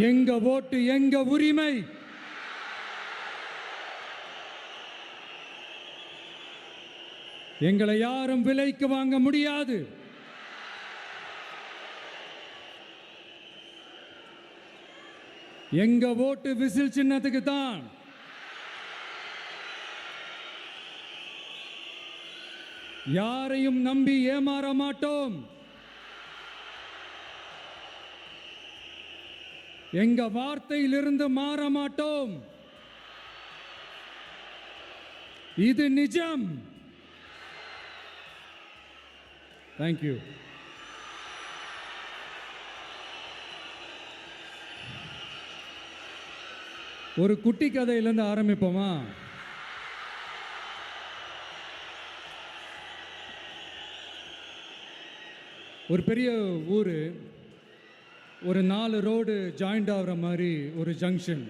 எங்க ஓட்டு எங்க உரிமை. எங்களை யாரும் விலைக்கு வாங்க முடியாது. எங்க ஓட்டு விசில் சின்னத்துக்கு தான். யாரையும் நம்பி ஏமாற மாட்டோம். எங்க வார்த்தையிலிருந்து மாற மாட்டோம். இது நிஜம். தேங்க்யூ. ஒரு குட்டி கதையிலிருந்து ஆரம்பிப்போமா? ஒரு பெரிய ஊர், ஒரு 4 ரோடு ஜாயிண்ட் ஆகிற மாதிரி ஒரு ஜங்ஷன்,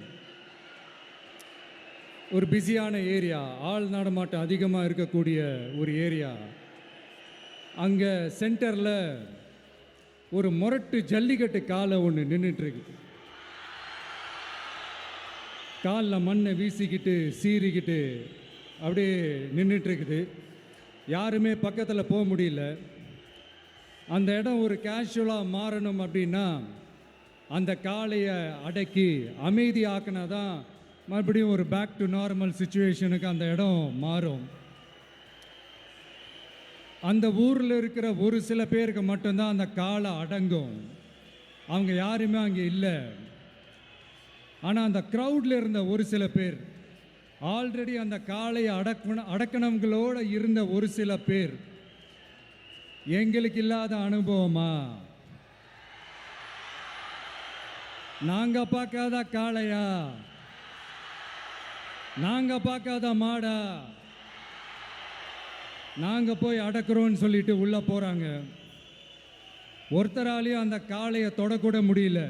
ஒரு பிஸியான ஏரியா, ஆள் நடமாட்டம் அதிகமாக இருக்கக்கூடிய ஒரு ஏரியா. அங்கே சென்டரில் ஒரு முரட்டு ஜல்லிக்கட்டு காலை ஒன்று நின்றுட்டுருக்கு. காலில் மண்ணை வீசிக்கிட்டு சீறிக்கிட்டு அப்படியே நின்றுட்டுருக்குது. யாருமே பக்கத்தில் போக முடியல. அந்த இடம் ஒரு கேஷுவலாக மாறணும் அப்படின்னா அந்த காளையை அடக்கி அமைதியாக்கினா தான் மறுபடியும் ஒரு பேக் டு நார்மல் சுச்சுவேஷனுக்கு அந்த இடம் மாறும். அந்த ஊரில் இருக்கிற ஒரு சில பேருக்கு மட்டும்தான் அந்த காளை அடங்கும். அவங்க யாருமே அங்கே இல்லை. ஆனால் அந்த க்ரௌடில் இருந்த ஒரு சில பேர், ஆல்ரெடி அந்த காளையை அடக்கணங்களோடு இருந்த ஒரு சில பேர், எங்களுக்கு இல்லாத அனுபவமா? நாங்க பார்க்காத காளையா? நாங்க பார்க்காத மாடா? நாங்க போய் அடக்குறோன்னு சொல்லிட்டு உள்ள போறாங்க. ஒருத்தராலையும் அந்த காளையை தொடக்கூட முடியல.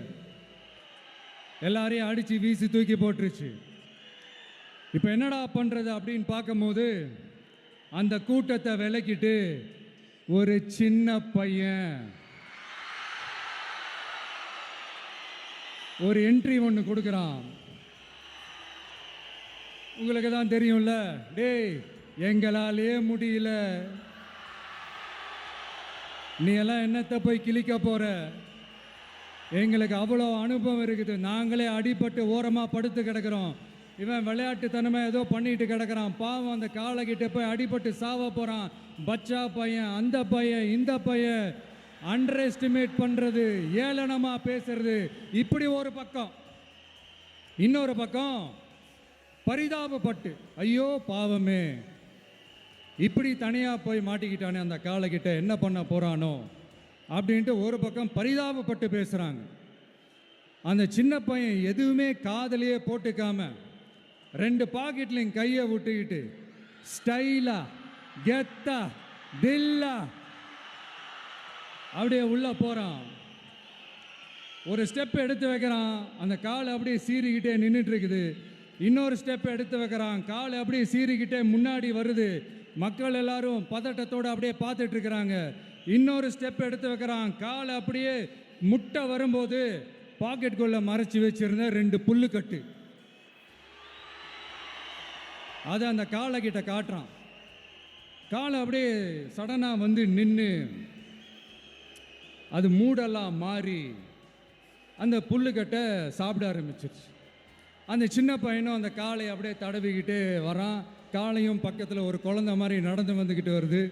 எல்லாரையும் அடிச்சு வீசி தூக்கி போட்டுருச்சு. இப்போ என்னடா பண்றது அப்படின்னு பார்க்கும்போது அந்த கூட்டத்தை விலக்கிட்டு ஒரு சின்ன பையன் ஒரு என்ட்ரி ஒன்று கொடுக்குறான். உங்களுக்கு தான் தெரியும்ல, டேய் எங்களாலே முடியல, நீ எல்லாம் என்னத்தை போய் கிழிக்க போற? எங்களுக்கு அவ்வளோ அனுபவம் இருக்குது, நாங்களே அடிபட்டு ஓரமாக படுத்து கிடக்கிறோம். இவன் விளையாட்டுத்தனமாக ஏதோ பண்ணிட்டு கிடக்கிறான், பாவம் அந்த காளைகிட்ட போய் அடிபட்டு சாவ போகிறான். பச்சா பையன், அந்த பையன், இந்த பையன், அண்டர் எஸ்டிமேட் பண்ணுறது, ஏளனமாக பேசுறது, இப்படி ஒரு பக்கம். இன்னொரு பக்கம் பரிதாபப்பட்டு, ஐயோ பாவமே, இப்படி தனியாக போய் மாட்டிக்கிட்டானே அந்த காளைகிட்ட, என்ன பண்ண போகிறானோ அப்படின்ட்டு ஒரு பக்கம் பரிதாபப்பட்டு பேசுகிறாங்க. அந்த சின்ன பையன் எதுவுமே காதலையே போட்டுக்காம 2 பாக்கெட்லையும் கையை விட்டுக்கிட்டு ஸ்டைலா கெத்தா தில்லா அப்படியே உள்ள போகிறான். ஒரு ஸ்டெப் எடுத்து வைக்கிறான், அந்த காலை அப்படியே சீறிக்கிட்டே நின்றுட்டு இருக்குது. இன்னொரு ஸ்டெப் எடுத்து வைக்கிறான், காலை அப்படியே சீறிக்கிட்டே முன்னாடி வருது. மக்கள் எல்லாரும் பதட்டத்தோடு அப்படியே பார்த்துட்டு இருக்கிறாங்க. இன்னொரு ஸ்டெப் எடுத்து வைக்கிறான், காலை அப்படியே முட்டை வரும்போது பாக்கெட்டுக்குள்ள மறைச்சி வச்சிருந்த 2 புல்லுக்கட்டு அதை அந்த காளை கிட்ட காட்டுறான். காளை அப்படியே சடனாக வந்து நின்று அது மூடெல்லாம் மாறி அந்த புல்லுக்கட்டை சாப்பிட ஆரம்பிச்சிருச்சு. அந்த சின்ன பையனும் அந்த காளையை அப்படியே தடவிக்கிட்டு வரான். காளையும் பக்கத்தில் ஒரு குழந்தை மாதிரி நடந்து வந்துக்கிட்டு வருது.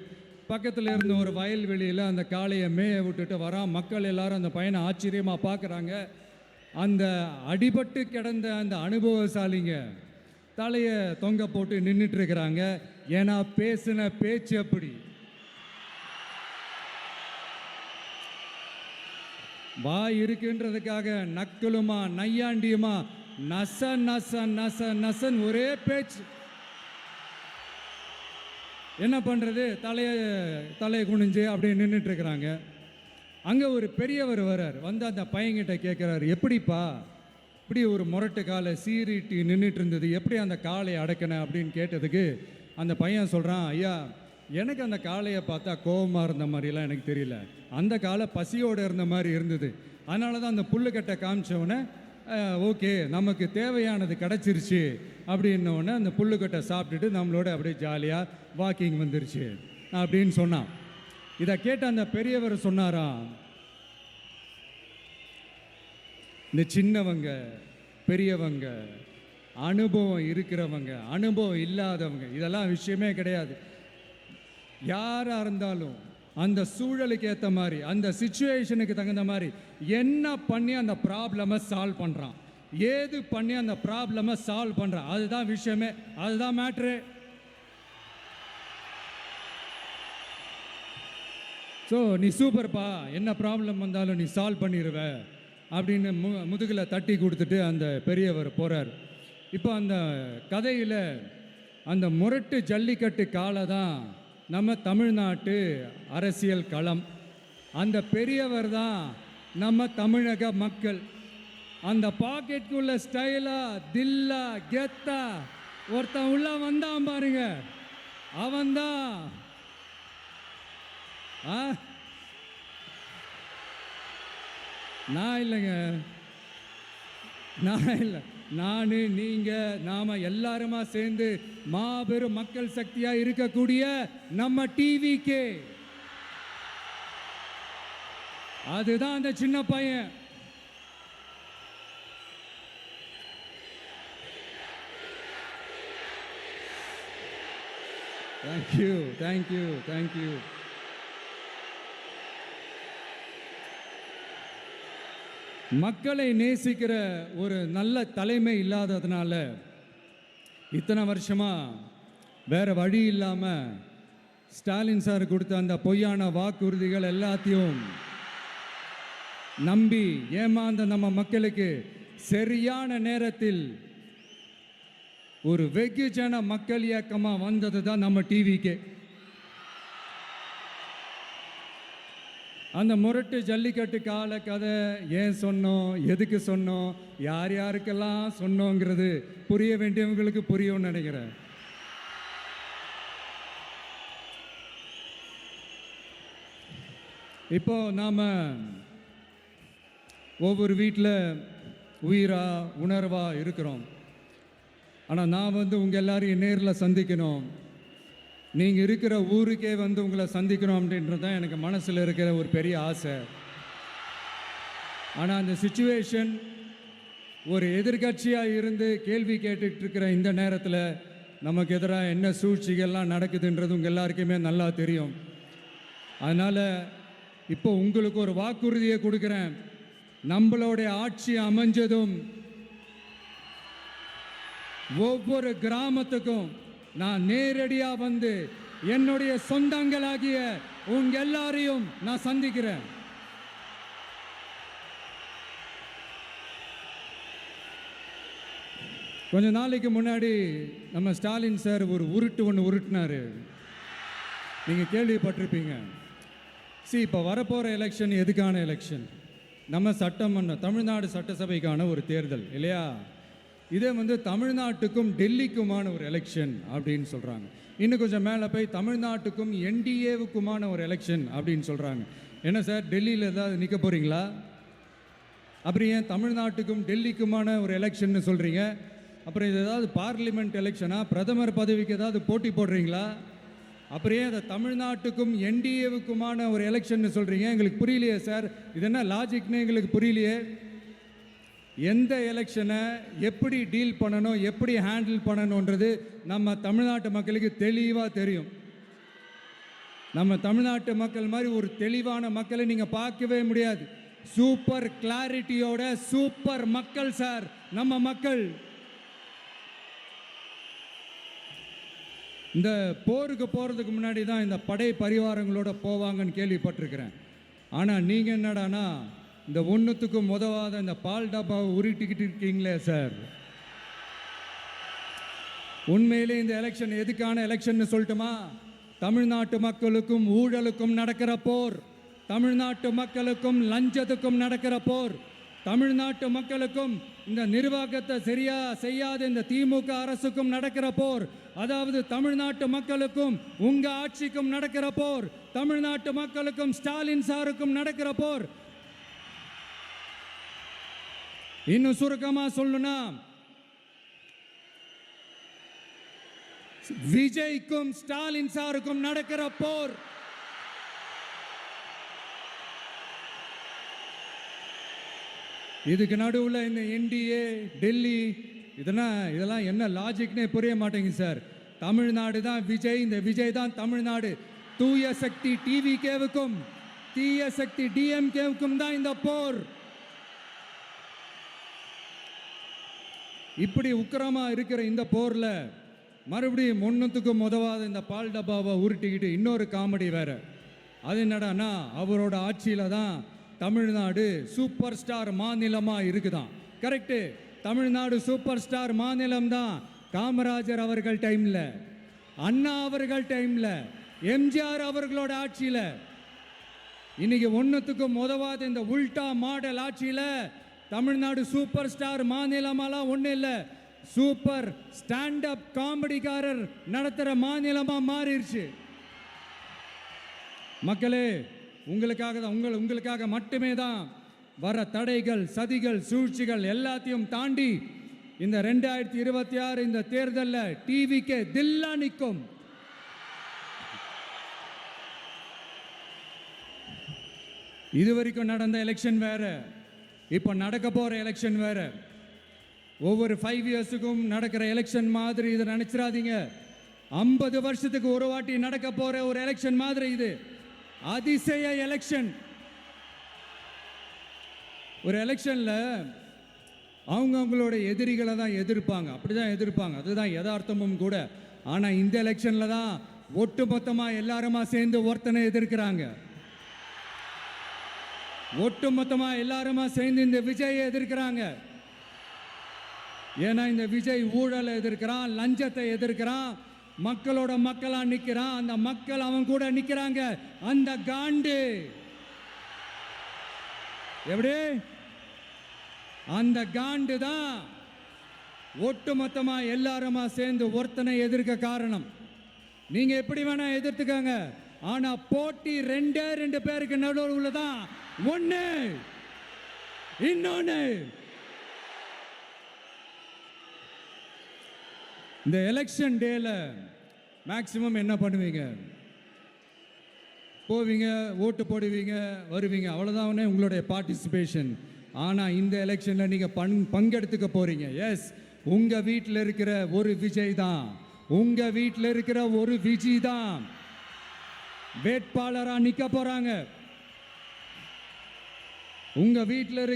பக்கத்தில் இருந்த ஒரு வயல்வெளியில் அந்த காளையை மேய விட்டுட்டு வரான். மக்கள் எல்லாரும் அந்த பையனை ஆச்சரியமாக பார்க்குறாங்க. அந்த அடிபட்டு கிடந்த அந்த அனுபவசாலிங்க தலையை தொங்க போட்டு நின்றுட்டு இருக்கிறாங்க. ஏன்னா பேசின பேச்சு அப்படி. வாய் இருக்குன்றதுக்காக நக்கலுமா நையாண்டியுமா நச நச நச நசன் ஒரே பேச்சு. என்ன பண்ணுறது, தலையை குனிஞ்சு அப்படியே நின்றுட்டு இருக்கிறாங்க. அங்கே ஒரு பெரியவர் வர்றார். வந்து அந்த பையன்கிட்ட கேட்குறாரு, எப்படிப்பா இப்படி ஒரு முரட்டு காலை சீறிட்டு நின்றுட்டு இருந்தது, எப்படி அந்த காளையை அடக்கின அப்படின்னு கேட்டதுக்கு அந்த பையன் சொல்கிறான், ஐயா எனக்கு அந்த காளையை பார்த்தா கோபமாக இருந்த மாதிரிலாம் எனக்கு தெரியல, அந்த காலை பசியோடு இருந்த மாதிரி இருந்தது. அதனால தான் அந்த புல்லுக்கட்டை காமிச்சவொடனே ஓகே நமக்கு தேவையானது கிடச்சிருச்சு அப்படின்னோடனே அந்த புல்லுக்கட்டை சாப்பிட்டுட்டு நம்மளோட அப்படியே ஜாலியாக வாக்கிங் வந்துருச்சு அப்படின்னு சொன்னான். இதை கேட்ட அந்த பெரியவர் சொன்னாராம், இந்த சின்னவங்க பெரியவங்க அனுபவம் இருக்கிறவங்க அனுபவம் இல்லாதவங்க இதெல்லாம் விஷயமே கிடையாது. யாராக இருந்தாலும் அந்த சூழலுக்கு ஏற்ற மாதிரி அந்த சிச்சுவேஷனுக்கு தகுந்த மாதிரி என்ன பண்ணி அந்த ப்ராப்ளமை சால்வ் பண்ணுறான், ஏது பண்ணி அந்த ப்ராப்ளமை சால்வ் பண்ணுறான், அதுதான் விஷயமே, அதுதான் மேட்ரு. ஸோ நீ சூப்பர்ப்பா, என்ன ப்ராப்ளம் வந்தாலும் நீ சால்வ் பண்ணிடுவ அப்படின்னு முதுகில் தட்டி கொடுத்துட்டு அந்த பெரியவர் போகிறார். இப்போ அந்த கதையில் அந்த முரட்டு ஜல்லிக்கட்டு காலை தான் நம்ம தமிழ்நாட்டு அரசியல் களம். அந்த பெரியவர் தான் நம்ம தமிழக மக்கள். அந்த பாக்கெட்டுக்குள்ள ஸ்டைலா தில்லா கெத்தா ஒருத்தன் உள்ள வந்தான் பாருங்க, அவன்தான் நான் இல்லைங்க, நான் இல்லை, நான் நீங்கள் நாம எல்லாருமா சேர்ந்து மாபெரும் மக்கள் சக்தியாக இருக்கக்கூடிய நம்ம டிவிகே, அதுதான் அந்த சின்ன பையன். Thank you thank you thank you. மக்களை நேசிக்கிற ஒரு நல்ல தலைமை இல்லாததுனால இத்தனை வருஷமா வேற வழி இல்லாமல் ஸ்டாலின் சார் கொடுத்த அந்த பொய்யான வாக்குறுதிகள் எல்லாத்தையும் நம்பி ஏமாந்த நம்ம மக்களுக்கு சரியான நேரத்தில் ஒரு வெகுஜன மக்கள் இயக்கமாக வந்தது தான் நம்ம டிவிக்கு. அந்த முரட்டு ஜல்லிக்கட்டு கால கதை ஏன் சொன்னோம், எதுக்கு சொன்னோம், யார் யாருக்கெல்லாம் சொன்னோங்கிறது புரிய வேண்டியவங்களுக்கு புரியும்னு நினைக்கிறேன். இப்போ நாம் ஒவ்வொரு வீட்டில் உயிரா உணர்வா இருக்கிறோம். ஆனால் நான் உங்கள் எல்லாரையும் நேரில் சந்திக்கணும், நீங்கள் இருக்கிற ஊருக்கே உங்களை சந்திக்கணும் அப்படின்றது தான் எனக்கு மனசில் இருக்கிற ஒரு பெரிய ஆசை. ஆனால் அந்த சிச்சுவேஷன் ஒரு எதிர்கட்சியாக இருந்து கேள்வி கேட்டுட்டு இருக்கிற இந்த நேரத்தில் நமக்கு எதிராக என்ன சூழ்ச்சிகள்லாம் நடக்குதுன்றது உங்கள் எல்லாருக்குமே நல்லா தெரியும். அதனால் இப்போ உங்களுக்கு ஒரு வாக்குறுதியை கொடுக்குறேன், நம்மளுடைய ஆட்சி அமைஞ்சதும் ஒவ்வொரு கிராமத்துக்கும் நான் நேரடியாக வந்து என்னுடைய சொந்தங்களாகிய உங்க எல்லாரையும் நான் சந்திக்கிறேன். கொஞ்ச நாளைக்கு முன்னாடி நம்ம ஸ்டாலின் சார் ஒரு உருட்டு ஒன்று உருட்டினாரு, நீங்கள் கேள்விப்பட்டிருப்பீங்க. இப்போ வரப்போகிற எலெக்ஷன் எதுக்கான எலெக்ஷன்? நம்ம சட்டமன்ற தமிழ்நாடு சட்டசபைக்கான ஒரு தேர்தல் இல்லையா? இதே தமிழ்நாட்டுக்கும் டெல்லிக்குமான ஒரு எலெக்ஷன் அப்படின்னு சொல்கிறாங்க. இன்னும் கொஞ்சம் மேலே போய் தமிழ்நாட்டுக்கும் என்டிஏவுக்குமான ஒரு எலெக்ஷன் அப்படின்னு சொல்கிறாங்க. என்ன சார், டெல்லியில் ஏதாவது நிற்க போகிறீங்களா? அப்புறம் ஏன் தமிழ்நாட்டுக்கும் டெல்லிக்குமான ஒரு எலெக்ஷன் சொல்கிறீங்க? அப்புறம் இது ஏதாவது பார்லிமெண்ட் எலெக்ஷனா, பிரதமர் பதவிக்கு ஏதாவது போட்டி போடுறீங்களா? அப்புறம் ஏன் அதை தமிழ்நாட்டுக்கும் என்டிஏவுக்குமான ஒரு எலெக்ஷன் சொல்கிறீங்க? எங்களுக்கு புரியலையே சார், இது என்ன லாஜிக்னு எங்களுக்கு புரியலையே. எந்த எலெக்ஷனை எப்படி டீல் பண்ணணும், எப்படி ஹேண்டில் பண்ணணுன்றது நம்ம தமிழ்நாட்டு மக்களுக்கு தெளிவாக தெரியும். நம்ம தமிழ்நாட்டு மக்கள் மாதிரி ஒரு தெளிவான மக்களை நீங்கள் பார்க்கவே முடியாது. சூப்பர் கிளாரிட்டியோட சூப்பர் மக்கள் சார் நம்ம மக்கள். இந்த போருக்கு போகிறதுக்கு முன்னாடி தான் இந்த படை பரிவாரங்களோட போவாங்கன்னு கேள்விப்பட்டிருக்கிறேன். ஆனால் நீங்கள் என்னடானா இந்த ஒன்றுத்துக்கும் உதவாத இந்த பால் டப்பாவை உருட்டிக்கிட்டு இருக்கீங்களே சார். உண்மையிலே இந்த எலெக்ஷன் எதுக்கான எலெக்ஷன் சொல்லட்டுமா? தமிழ்நாட்டு மக்களுக்கும் ஊழலுக்கும் நடக்கிற போர், தமிழ்நாட்டு மக்களுக்கும் லஞ்சத்துக்கும் நடக்கிற போர், தமிழ்நாட்டு மக்களுக்கும் இந்த நிர்வாகத்தை சரியா செய்யாத இந்த திமுக அரசுக்கும் நடக்கிற போர், அதாவது தமிழ்நாட்டு மக்களுக்கும் உங்க ஆட்சிக்கும் நடக்கிற போர், தமிழ்நாட்டு மக்களுக்கும் ஸ்டாலின் சாருக்கும் நடக்கிற போர். இன்னும் சுருக்கமா சொல்லணும்னா, விஜய்க்கும் ஸ்டாலின் சாருக்கும் நடக்கிற போர் இதுக்கு நடுவுல இந்த என்டிஏ டெல்லி இதெல்லாம் என்ன லாஜிக்னே புரிய மாட்டேங்குது சார். தமிழ்நாடு தான் விஜய், இந்த விஜய் தான் தமிழ்நாடு. தூய சக்தி டிவிகேவுக்கும் தீய சக்தி டிஎம்கேவுக்கும் தான் இந்த போர். இப்படி உக்கிரமா இருக்கிற இந்த போர்ல மறுபடியும் ஒன்றுத்துக்கும் உதவாத இந்த பால் டப்பாவை உருட்டிக்கிட்டு இன்னொரு காமெடி வேற. அது என்னடான்னா, அவரோட ஆட்சியில தான் தமிழ்நாடு சூப்பர் ஸ்டார் மாநிலமா இருக்குதான். கரெக்டு, தமிழ்நாடு சூப்பர் ஸ்டார் மாநிலம் தான். காமராஜர் அவர்கள் டைம்ல, அண்ணா அவர்கள் டைம்ல, எம்ஜிஆர் அவர்களோட ஆட்சியில. இன்னைக்கு ஒன்றுத்துக்கும் உதவாத இந்த உல்டா மாடல் ஆட்சியில தமிழ்நாடு சூப்பர் ஸ்டார் மாநிலமாலாம் ஒன்றும் இல்லை, சூப்பர் ஸ்டாண்ட் அப் காமெடிக்காரர் நடத்துகிற மாநிலமா மாறிடுச்சு. மக்களே, உங்களுக்காக மட்டுமே தான் வர தடைகள், சதிகள், சூழ்ச்சிகள் எல்லாத்தையும் தாண்டி இந்த 2026 இந்த தேர்தலில் டிவிக்கு தில்லா நிற்கும். இதுவரைக்கும் நடந்த எலெக்ஷன் வேற, இப்போ நடக்க போற எலெக்ஷன் வேற. ஒவ்வொரு 5 இயர்ஸுக்கும் நடக்கிற எலெக்ஷன் மாதிரி இதை நினைச்சிடாதீங்க. 50 வருஷத்துக்கு ஒரு வாட்டி நடக்க போற ஒரு எலெக்ஷன் மாதிரி இது. அதிசய எலெக்ஷன். ஒரு எலெக்ஷன்ல அவங்களோட எதிரிகளை தான் எதிர்ப்பாங்க, அப்படிதான் எதிர்ப்பாங்க, அதுதான் யதார்த்தமும் கூட. ஆனா இந்த எலெக்ஷன்ல தான் ஒட்டுமொத்தமா எல்லாருமா சேர்ந்து ஒருத்தனை எதிர்க்கிறாங்க. ஒட்டுமொத்தமா எல்லாருமா சேர்ந்து இந்த விஜயை எதிர்க்கிறாங்க. ஏன்னா இந்த விஜய் ஊழலை எதிர்க்கிறான், லஞ்சத்தை எதிர்க்கிறான், மக்களோட மக்களா நிக்கிறான். அந்த மக்கள் அவன் கூட நிக்கிறாங்க. அந்த காண்டு எப்படி, அந்த காண்டு தான் ஒட்டுமொத்தமா எல்லாருமா சேர்ந்து ஒருத்தனை எதிர்க்க காரணம். நீங்க எப்படி வேணா எதிர்த்துக்காங்க, ஆனா போட்டி 2 பேருக்கு நடுவில் தான். ஒண்ணு இன்னொன்னு. இந்த எலெக்ஷன் டேல மேக்சிமம் என்ன பண்ணுவீங்க? போவீங்க, ஓட்டு போடுவீங்க, வருவீங்க, அவ்வளோதான் உங்களுடைய பார்ட்டிசிபேஷன். ஆனால் இந்த எலெக்ஷனில் நீங்கள் பங்கெடுத்துக்க போறீங்க. எஸ், உங்கள் வீட்டில் இருக்கிற ஒரு விஜய் தான், உங்கள் வீட்டில் இருக்கிற ஒரு விஜய் தான் வேட்பாளராக நிற்க போகிறாங்க. உங்கள் வீட்டில்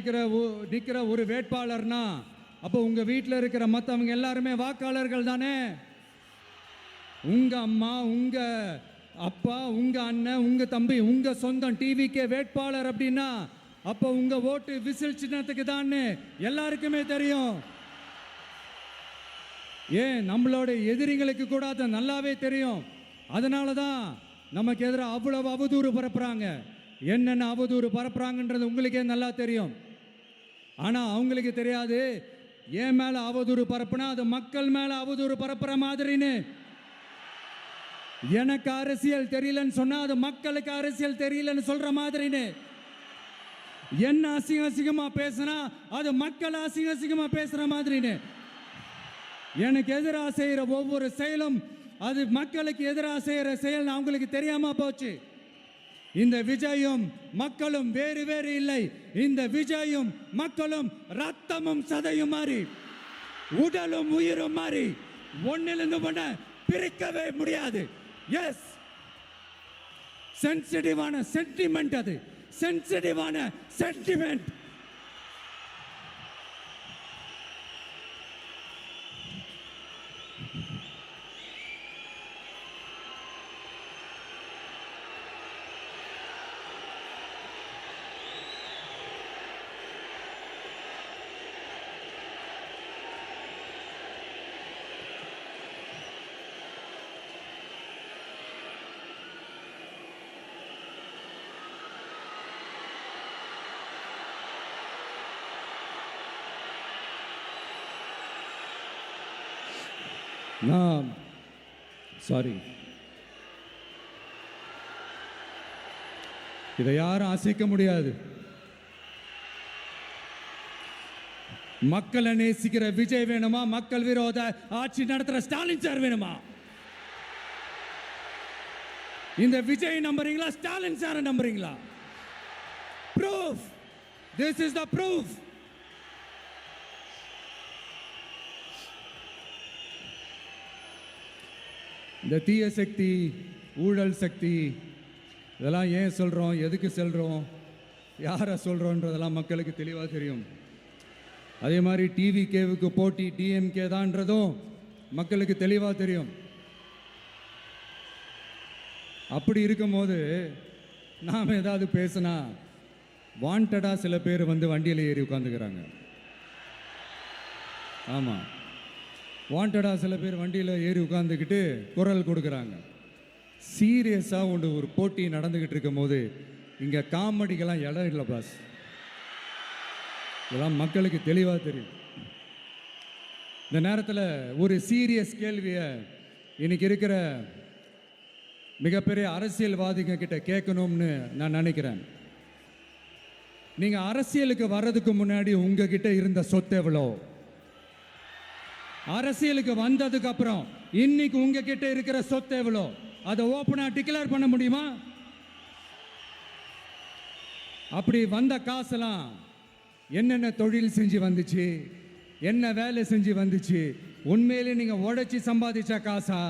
நிற்கிற ஒரு வேட்பாளர்னா அப்போ உங்கள் வீட்டில் இருக்கிற மற்றவங்க எல்லாருமே வாக்காளர்கள் தானே. உங்கள் அம்மா, உங்கள் அப்பா, உங்கள் அண்ணன், உங்கள் தம்பி, உங்கள் சொந்தம் டிவிக்கே வேட்பாளர் அப்படின்னா அப்போ உங்கள் ஓட்டு விசில் சின்னத்துக்கு தான் எல்லாருக்குமே தெரியும். ஏன், நம்மளோட எதிரிகளுக்கு கூட அது நல்லாவே தெரியும். அதனால தான் நமக்கு எதிராக அவ்வளவு அவதூறு பரப்புறாங்க. என்னென்ன அவதூறு பரப்புறாங்கன்றது உங்களுக்கே நல்லா தெரியும். ஆனால் அவங்களுக்கு தெரியாது, ஏன் மேலே அவதூறு பரப்புனா அது மக்கள் மேலே அவதூறு பரப்புற மாதிரின்னு. எனக்கு அரசியல் தெரியலன்னு சொன்னா அது மக்களுக்கு அரசியல் தெரியலன்னு சொல்ற மாதிரின்னு. என்ன அசிங்கமா பேசுனா அது மக்கள் அசிங்கமா பேசுற மாதிரின்னு. எனக்கு எதிராக செய்யற ஒவ்வொரு செயலும் அது மக்களுக்கு எதிராக செய்யற செயல் அவங்களுக்கு தெரியாம போச்சு. இந்த விஜயும் மக்களும் வேறு வேறு இல்லை. இந்த விஜயும் மக்களும் ரத்தமும் சதையும் மாறி, உடலும் உயிரும் மாறி, ஒன்னிலிருந்து ஒன்ன பிரிக்கவே முடியாது. எஸ், சென்சிட்டிவான சென்டிமெண்ட், அது சென்சிட்டிவான சென்டிமெண்ட். சாரி, இதை யாரும் அசைக்க முடியாது. மக்களை நேசிக்கிற விஜய் வேணுமா, மக்கள் விரோத ஆட்சி நடத்துற ஸ்டாலின் சார் வேணுமா? இந்த விஜய் நம்புறீங்களா, ஸ்டாலின் சார் நம்புறீங்களா? Proof. This is the proof. இந்த தீய சக்தி, ஊழல் சக்தி, இதெல்லாம் ஏன் சொல்கிறோம், எதுக்கு சொல்கிறோம், யாரை சொல்கிறோன்றதெல்லாம் மக்களுக்கு தெளிவாக தெரியும். அதே மாதிரி டிவிகேவுக்கு போட்டி டிஎம்கே தான்றதும் மக்களுக்கு தெளிவாக தெரியும். அப்படி இருக்கும்போது நாம் ஏதாவது பேசினா வாண்டடாக சில பேர் வந்து வண்டியில் ஏறி உட்காந்துக்கிறாங்க. ஆமாம், வாண்டடாக சில பேர் வண்டியில் ஏறி உட்காந்துக்கிட்டு குரல் கொடுக்குறாங்க. சீரியஸாக ஒரு போட்டி நடந்துக்கிட்டு இருக்கும் போது இங்கே காமெடிக்கெல்லாம் இடம் இல்லை பாஸ். இதெல்லாம் மக்களுக்கு தெளிவாக தெரியும். இந்த நேரத்தில் ஒரு சீரியஸ் கேள்வியை இன்னைக்கு இருக்கிற மிகப்பெரிய அரசியல்வாதிங்க கிட்ட கேட்கணும்னு நான் நினைக்கிறேன். நீங்கள் அரசியலுக்கு வர்றதுக்கு முன்னாடி உங்ககிட்ட இருந்த சொத்து எவ்வளோ? அரசியலுக்கு வந்ததுக்கு அப்புறம் இன்னைக்கு உங்ககிட்ட இருக்கிற சொத்து எவ்வளோ? அதை ஓப்பனாக டிக்ளேர் பண்ண முடியுமா? அப்படி வந்த காசெல்லாம் என்னென்ன தொழில் செஞ்சு வந்துச்சு, என்ன வேலை செஞ்சு வந்துச்சு, உண்மையிலே நீங்கள் உழைச்சி சம்பாதிச்ச காசா,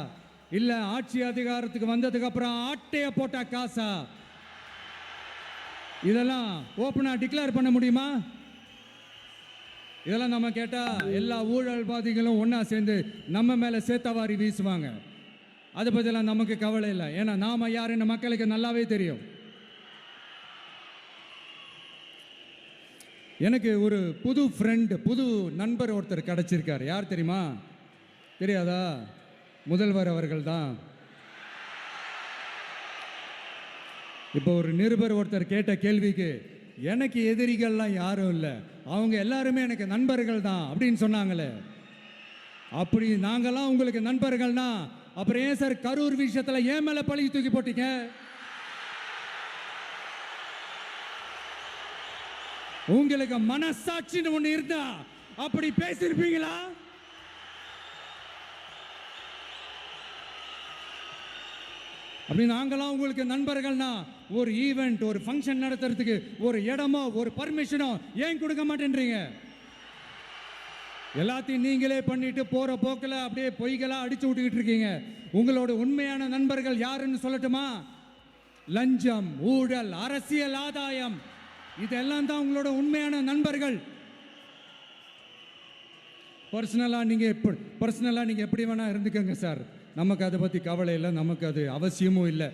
இல்லை ஆட்சி அதிகாரத்துக்கு வந்ததுக்கு அப்புறம் ஆட்டைய போட்ட காசா? இதெல்லாம் ஓப்பனாக டிக்ளேர் பண்ண முடியுமா? இதெல்லாம் நம்ம கேட்டால் எல்லா ஊழல்வாதிகளும் ஒன்றா சேர்ந்து நம்ம மேலே சேத்தவாரி வீசுவாங்க. அதை பற்றிலாம் நமக்கு கவலை இல்லை. ஏன்னா நாம் யாருன்னு மக்களுக்கு நல்லாவே தெரியும். எனக்கு ஒரு புது ஃப்ரெண்டு, புது நண்பர் ஒருத்தர் கிடச்சிருக்கார். யார் தெரியுமா? தெரியாதா? முதல்வர் அவர்கள் தான். இப்போ ஒரு நிருபர் ஒருத்தர் கேட்ட கேள்விக்கு எனக்கு எதிரிகள்லாம் யாரும் இல்லை, அவங்க எல்லாருமே எனக்கு நண்பர்கள் தான் அப்படின்னு சொன்னாங்களே. அப்படி நாங்கள்லாம் உங்களுக்கு நண்பர்கள்னா அப்புறம் ஏன் சார் கரூர் விஷயத்தில் ஏன் மேலே பழி தூக்கி போட்டீங்க? உங்களுக்கு மனசாட்சின்னு ஒன்று இருந்தா அப்படி பேசியிருப்பீங்களா? அப்படி நாங்களாம் உங்களுக்கு நண்பர்கள்னா ஒரு ஈவெண்ட், ஒரு ஃபங்க்ஷன் நடத்துறதுக்கு ஒரு இடமோ ஒரு பர்மிஷனோ ஏன் கொடுக்க மாட்டேன்றீங்க? எல்லாத்தையும் நீங்களே பண்ணிட்டு போற போக்கில் அப்படியே பொய்களா அடிச்சு விட்டுக்கிட்டு இருக்கீங்க. உங்களோட உண்மையான நண்பர்கள் யாருன்னு சொல்லட்டுமா? லஞ்சம், ஊழல், அரசியல் ஆதாயம், இதெல்லாம் தான் உங்களோட உண்மையான நண்பர்கள். பர்சனலாக நீங்கள் எப்படி வேணால் இருந்துக்கங்க சார், நமக்கு அதை பற்றி கவலை இல்லை, நமக்கு அது அவசியமும் இல்லை.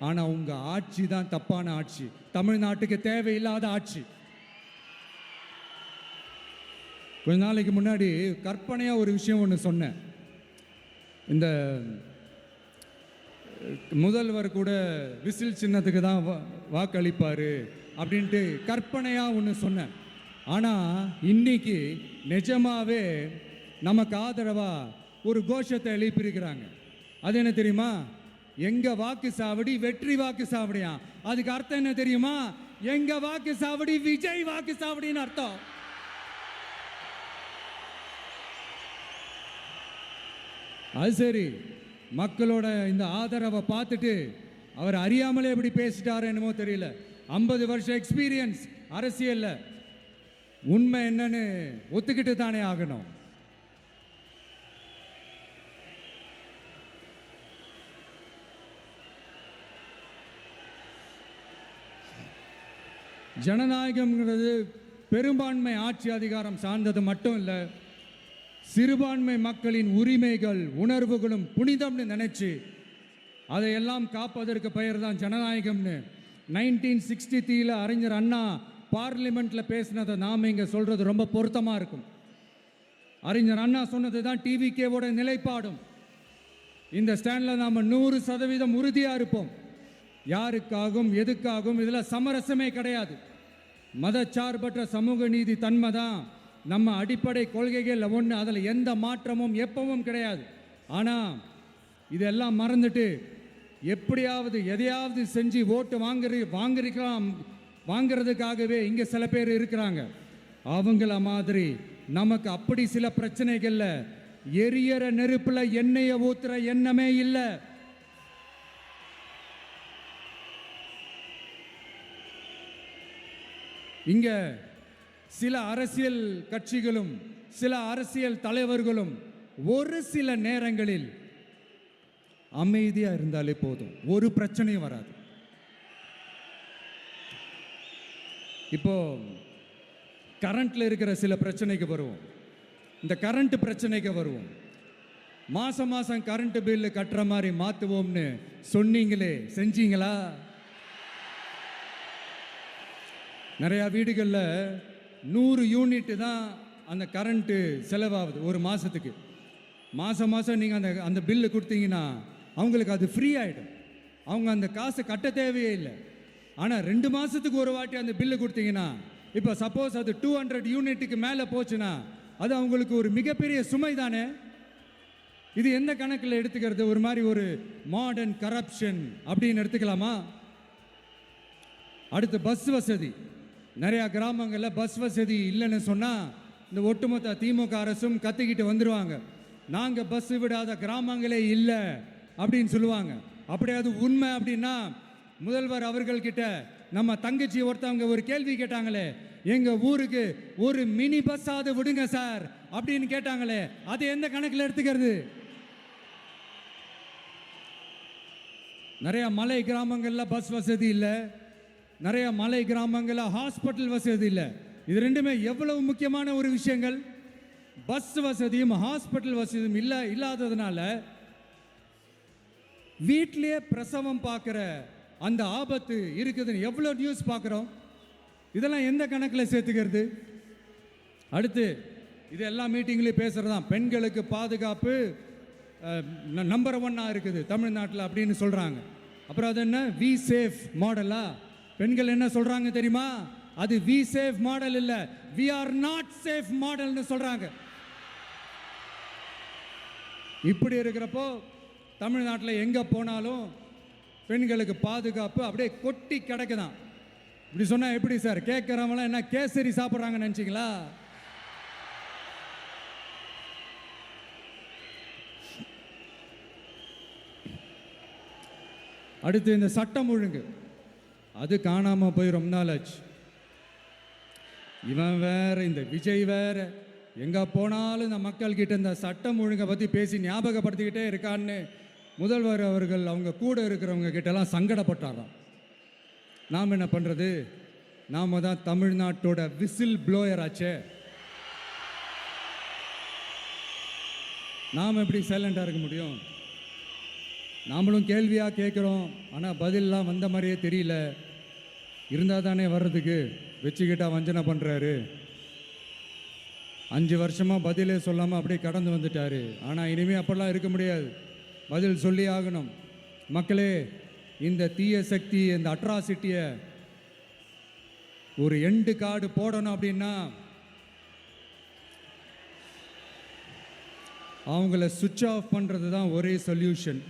ஆனால் உங்கள் ஆட்சி தான் தப்பான ஆட்சி, தமிழ்நாட்டுக்கு தேவையில்லாத ஆட்சி. கொஞ்ச நாளைக்கு முன்னாடி கற்பனையாக ஒரு விஷயம் ஒன்று சொன்னேன். இந்த முதல்வர் கூட விசில் சின்னத்துக்கு தான் வாக்களிப்பார் அப்படின்ட்டு கற்பனையாக ஒன்று சொன்னேன். ஆனால் இன்னைக்கு நிஜமாவே நமக்கு ஆதரவாக ஒரு கோஷத்தை எழுப்பியிருக்கிறாங்க. அது என்ன தெரியுமா? எங்க வாக்கு சாவடி வெற்றி வாக்கு சாவடியா. அதுக்கு அர்த்தம் என்ன தெரியுமா? எங்க வாக்கு சாவடி விஜய் வாக்கு சாவடின்னு அர்த்தம். அது சரி, மக்களோட இந்த ஆதரவை பார்த்துட்டு அவர் அறியாமலே எப்படி பேசிட்டாரு என்னமோ தெரியல. 50 வருஷம் எக்ஸ்பீரியன்ஸ் அரசியல்ல, உண்மை என்னன்னு ஒத்துக்கிட்டு தானே ஆகணும். ஜனநாயகம்ங்கிறது பெரும்பான்மை ஆட்சி அதிகாரம் சார்ந்தது மட்டும் இல்லை, சிறுபான்மை மக்களின் உரிமைகள் உணர்வுகளும் புனிதம்னு நினைச்சு அதையெல்லாம் காப்பதற்கு பெயர் தான் ஜனநாயகம்னு 1963 அறிஞர் அண்ணா பார்லிமெண்ட்ல பேசினதை நாம் இங்கே சொல்றது ரொம்ப பொருத்தமாக இருக்கும். அறிஞர் அண்ணா சொன்னது தான் டிவிகேவோட நிலைப்பாடும். இந்த ஸ்டாண்டில் நாம் 100% உறுதியாக இருப்போம். யாருக்காகவும் எதுக்காகவும் இதில் சமரசமே கிடையாது. மதச்சார்பற்ற சமூக நீதி தன்மை தான் நம்ம அடிப்படை கொள்கைகள் ஒன்று, அதில் எந்த மாற்றமும் எப்பவும் கிடையாது. ஆனால் இதெல்லாம் மறந்துட்டு எப்படியாவது எதையாவது செஞ்சு ஓட்டு வாங்குறதுக்காகவே இங்கே சில பேர் இருக்கிறாங்க. அவங்கள மாதிரி நமக்கு அப்படி சில பிரச்சனைகள்ல எரியற நெருப்புல எண்ணெயை ஊத்துற எண்ணமே இல்லை. இங்க சில அரசியல் கட்சிகளும் சில அரசியல் தலைவர்களும் ஒரு சில நேரங்களில் அமைதியா இருந்தாலே போதும், ஒரு பிரச்சனையும் வராது. இப்போ கரண்ட்ல இருக்கிற சில பிரச்சனைக்கு வருவோம். இந்த கரண்ட் பிரச்சனைக்கு வருவோம். மாசம் மாசம் கரண்ட் பில்லு கட்டுற மாதிரி மாத்துவோம்னு சொன்னீங்களே, செஞ்சீங்களா? நிறைய வீடுகளில் 100 யூனிட் தான் அந்த கரண்ட்டு செலவாகுது ஒரு மாதத்துக்கு. மாதம் மாதம் நீங்கள் அந்த பில்லு கொடுத்தீங்கன்னா அவங்களுக்கு அது ஃப்ரீ ஆகிடும். அவங்க அந்த காசை கட்ட தேவையே இல்லை. ஆனால் 2 மாதத்துக்கு ஒரு வாட்டி அந்த பில்லு கொடுத்தீங்கன்னா, இப்போ சப்போஸ் அது 200 யூனிட்டுக்கு மேலே போச்சுன்னா அது அவங்களுக்கு ஒரு மிகப்பெரிய சுமை தானே. இது எந்த கணக்கில் எடுத்துக்கிறது? ஒரு மாதிரி ஒரு மாடர்ன் கரப்ஷன் அப்படின்னு எடுத்துக்கலாமா? அடுத்து பஸ் வசதி. நிறையா கிராமங்களில் பஸ் வசதி இல்லைன்னு சொன்னால் இந்த ஒட்டுமொத்த திமுக அரசும் கத்திக்கிட்டு வந்துடுவாங்க. நாங்கள் பஸ் விடாத கிராமங்களே இல்லை அப்படின்னு சொல்லுவாங்க. அப்படியே அது உண்மை அப்படின்னா முதல்வர் அவர்கள்கிட்ட நம்ம தங்கச்சி ஒருத்தவங்க ஒரு கேள்வி கேட்டாங்களே, எங்கள் ஊருக்கு ஒரு மினி பஸ்ஸாவது விடுங்க சார் அப்படின்னு கேட்டாங்களே, அது எந்த கணக்கில் எடுத்துக்கிறது? நிறைய மலை கிராமங்களில் பஸ் வசதி இல்லை, நிறைய மலை கிராமங்களில் ஹாஸ்பிட்டல் வசதி இல்லை. இது ரெண்டுமே எவ்வளவு முக்கியமான ஒரு விஷயங்கள். பஸ் வசதியும் ஹாஸ்பிட்டல் வசதியும் இல்லாததுனால வீட்டிலேயே பிரசவம் பார்க்குற அந்த ஆபத்து இருக்குதுன்னு எவ்வளோ நியூஸ் பார்க்குறோம். இதெல்லாம் எந்த கணக்கில் சேர்த்துக்கிறது? அடுத்து இது எல்லா மீட்டிங்லேயும் பேசுகிறதான், பெண்களுக்கு பாதுகாப்பு நம்பர் 1 இருக்குது தமிழ்நாட்டில் அப்படின்னு சொல்கிறாங்க. அப்புறம் அது என்ன வி சேஃப் மாடலா? பெண்கள் என்ன சொல்கிறாங்க தெரியுமா? அது வி சேஃப் மாடல் இல்லை, வி ஆர் நாட் சேஃப் மாடல்னு சொல்கிறாங்க. இப்படி இருக்கிறப்போ தமிழ்நாட்டில் எங்கே போனாலும் பெண்களுக்கு பாதுகாப்பு அப்படியே கொட்டி கிடக்குதான். இப்படி சொன்னால் எப்படி சார்? கேட்குறவங்களாம் என்ன கேசரி சாப்பிட்றாங்கன்னு நினச்சிங்களா? அடுத்து இந்த சட்டம் ஒழுங்கு, அது காணாமல் போய் ரொம்ப நாள் ஆச்சு. இவன் வேற, இந்த விஜய் வேற, எங்கே போனாலும் இந்த மக்கள்கிட்ட இந்த சட்டம் ஒழுங்கை பற்றி பேசி ஞாபகப்படுத்திக்கிட்டே இருக்கான்னு முதல்வர் அவர்கள் அவங்க கூட இருக்கிறவங்க கிட்டலாம் சங்கடப்பட்டாராம். நாம் என்ன பண்ணுறது? நாம் தான் தமிழ்நாட்டோட விசில் ப்ளோயர் ஆச்சே. நாம் எப்படி சைலண்டாக இருக்க முடியும்? நாமளும் கேள்வியாக கேட்குறோம், ஆனால் பதிலெலாம் வந்த மாதிரியே தெரியல. இருந்தால் தானே வர்றதுக்கு, வச்சுக்கிட்டா வஞ்சனை பண்ணுறாரு. 5 வருஷமாக பதிலே சொல்லாமல் அப்படியே கடந்து வந்துட்டார். ஆனால் இனிமேல் அப்படிலாம் இருக்க முடியாது, பதில் சொல்லி ஆகணும். மக்களே, இந்த தீய சக்தி, இந்த அட்ராசிட்டியை ஒரு எண்டு கார்டு போடணும் அப்படின்னா அவங்கள சுவிட்ச் ஆஃப் பண்ணுறது தான் ஒரே சொல்யூஷன்.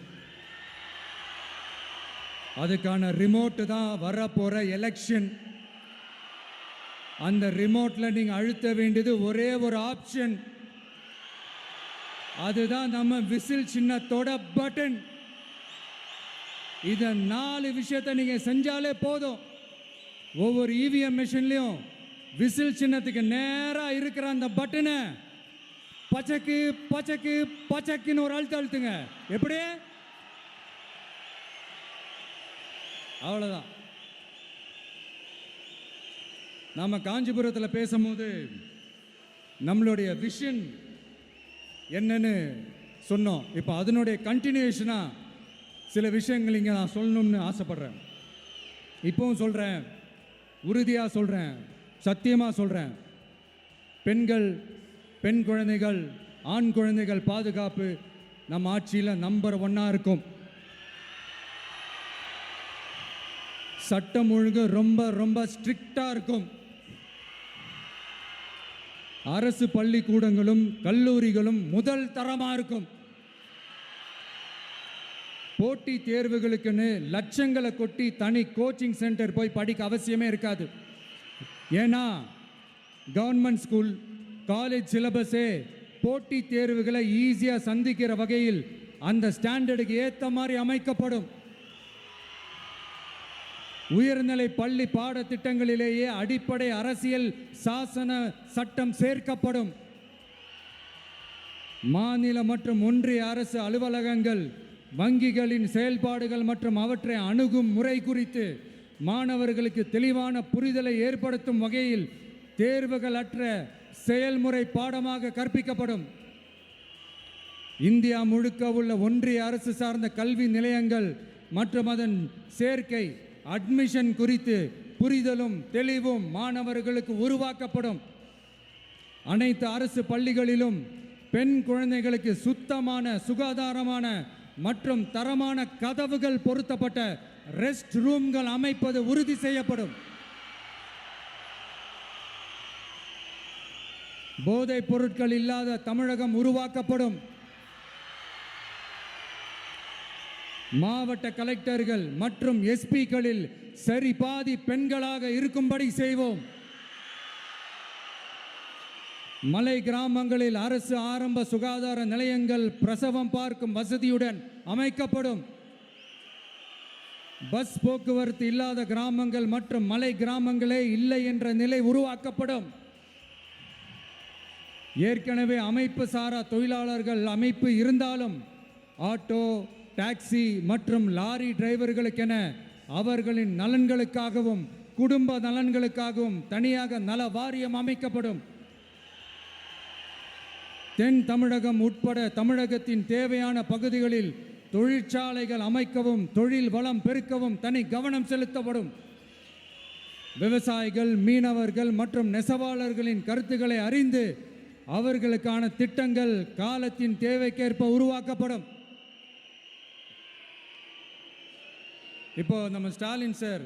அதுக்கான ரிமோட்டு தான் வரப்போகிற எலெக்ஷன். அந்த ரிமோட்டில் நீங்கள் அழுத்த வேண்டியது ஒரே ஒரு ஆப்ஷன், அதுதான் நம்ம விசில் சின்னத்தோட பட்டன். இதை 4 விஷயத்தை நீங்கள் செஞ்சாலே போதும். ஒவ்வொரு இவிஎம் மிஷின்லையும் விசில் சின்னத்துக்கு நேராக இருக்கிற அந்த பட்டனை பச்சக்கு பச்சக்கு பச்சக்குன்னு ஒரு அழுத்துங்க. எப்படி? அவ்வளோதான். நாம் காஞ்சிபுரத்தில் பேசும்போது நம்மளுடைய விஷன் என்னன்னு சொன்னோம். இப்போ அதனுடைய கண்டினியூஷனாக சில விஷயங்கள் இங்கே நான் சொல்லணும்னு ஆசைப்படுறேன். இப்போவும் சொல்கிறேன், உறுதியாக சொல்கிறேன், சத்தியமாக சொல்கிறேன். பெண்கள், பெண் குழந்தைகள், ஆண் குழந்தைகள் பாதுகாப்பு நம்ம ஆட்சியில் நம்பர் 1 இருக்கும். சட்டம் ஒழுங்கு ரொம்ப ரொம்ப ஸ்ட்ரிக்டாக இருக்கும். அரசு பள்ளிக்கூடங்களும் கல்லூரிகளும் முதல் தரமாக இருக்கும். போட்டி தேர்வுகளுக்குன்னு லட்சங்களை கொட்டி தனி கோச்சிங் சென்டர் போய் படிக்க அவசியமே இருக்காது. ஏன்னா கவர்மெண்ட் ஸ்கூல், காலேஜ் சிலபஸே போட்டி தேர்வுகளை ஈஸியாக சந்திக்கிற வகையில் அந்த ஸ்டாண்டர்டுக்கு ஏற்ற மாதிரி அமைக்கப்படும். உயர்நிலை பள்ளி பாடத்திட்டங்களிலேயே அடிப்படை அரசியல் சாசன சட்டம் சேர்க்கப்படும். மாநில மற்றும் ஒன்றிய அரசு அலுவலகங்கள் வங்கிகளின் செயல்பாடுகள் மற்றும் அவற்றை அணுகும் முறை குறித்து மாணவர்களுக்கு தெளிவான புரிதலை ஏற்படுத்தும் வகையில் தேர்வுகள் அற்ற செயல்முறை பாடமாக கற்பிக்கப்படும். இந்தியா முழுக்க உள்ள ஒன்றிய அரசு சார்ந்த கல்வி நிலையங்கள் மற்றும் அதன் சேர்க்கை அட்மிஷன் குறித்து புரிதலும் தெளிவும் மாணவர்களுக்கு உருவாக்கப்படும். அனைத்து அரசு பள்ளிகளிலும் பெண் குழந்தைகளுக்கு சுத்தமான, சுகாதாரமான மற்றும் தரமான கதவுகள் பொருத்தப்பட்ட ரெஸ்ட் ரூம்கள் அமைப்பது உறுதி செய்யப்படும். போதைப் பொருட்கள் இல்லாத தமிழகம் உருவாக்கப்படும். மாவட்ட கலெக்டர்கள் மற்றும் எஸ்பிக்களில் சரி பாதி பெண்களாக இருக்கும்படி செய்வோம். மலை கிராமங்களில் அரசு ஆரம்ப சுகாதார நிலையங்கள் பிரசவம் பார்க்கும் வசதியுடன் அமைக்கப்படும். பஸ் போக்குவரத்து இல்லாத கிராமங்கள் மற்றும் மலை கிராமங்களே இல்லை என்ற நிலை உருவாக்கப்படும். ஏற்கனவே அமைப்பு சாரா தொழிலாளர்கள் அமைப்பு இருந்தாலும் ஆட்டோ, டாக்ஸி மற்றும் லாரி டிரைவர்களுக்கென அவர்களின் நலன்களுக்காகவும் குடும்ப நலன்களுக்காகவும் தனியாக நல வாரியம் அமைக்கப்படும். தென் தமிழகம் உட்பட தமிழகத்தின் தேவையான பகுதிகளில் தொழிற்சாலைகள் அமைக்கவும் தொழில் வளம் பெருக்கவும் தனி கவனம் செலுத்தப்படும். விவசாயிகள், மீனவர்கள் மற்றும் நெசவாளர்களின் கருத்துக்களை அறிந்து அவர்களுக்கான திட்டங்கள் காலத்தின் தேவைக்கேற்ப உருவாக்கப்படும். இப்போ நம்ம ஸ்டாலின் சார்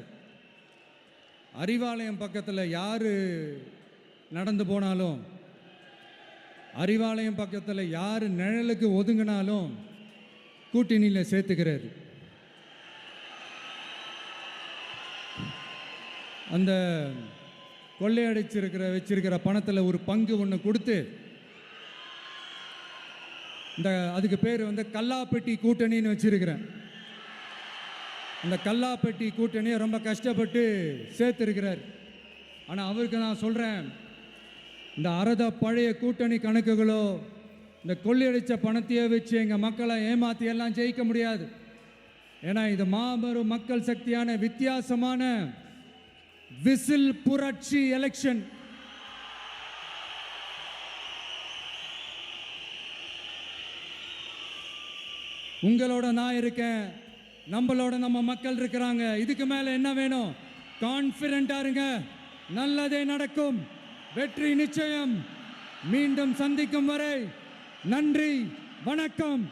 அறிவாலயம் பக்கத்தில் யார் நடந்து போனாலும், அறிவாலயம் பக்கத்தில் யார் நிழலுக்கு ஒதுங்கினாலும் கூட்டணியில் சேர்த்துக்கிறார். அந்த வச்சிருக்கிற பணத்தில் ஒரு பங்கு ஒன்று கொடுத்து அதுக்கு பேர் கல்லாப்பெட்டி கூட்டணின்னு வச்சிருக்கிறேன். அந்த கல்லாப்பெட்டி கூட்டணியை ரொம்ப கஷ்டப்பட்டு சேர்த்துருக்கிறார். ஆனால் அவருக்கு நான் சொல்கிறேன், இந்த அறத பழைய கூட்டணி கணக்குகளோ இந்த கொள்ளையடிச்ச பணத்தையே வச்சு எங்கள் மக்களை ஏமாற்றி எல்லாம் ஜெயிக்க முடியாது. ஏன்னா இது மாபெரும் மக்கள் சக்தியான வித்தியாசமான விசில் புரட்சி எலெக்ஷன். உங்களோட நான் இருக்கேன், நம்மளோட நம்ம மக்கள் இருக்கிறாங்க. இதுக்கு மேல என்ன வேணும்? கான்ஃபிடென்ட்டா இருங்க, நல்லதே நடக்கும், வெற்றி நிச்சயம். மீண்டும் சந்திக்கும் வரை நன்றி, வணக்கம்.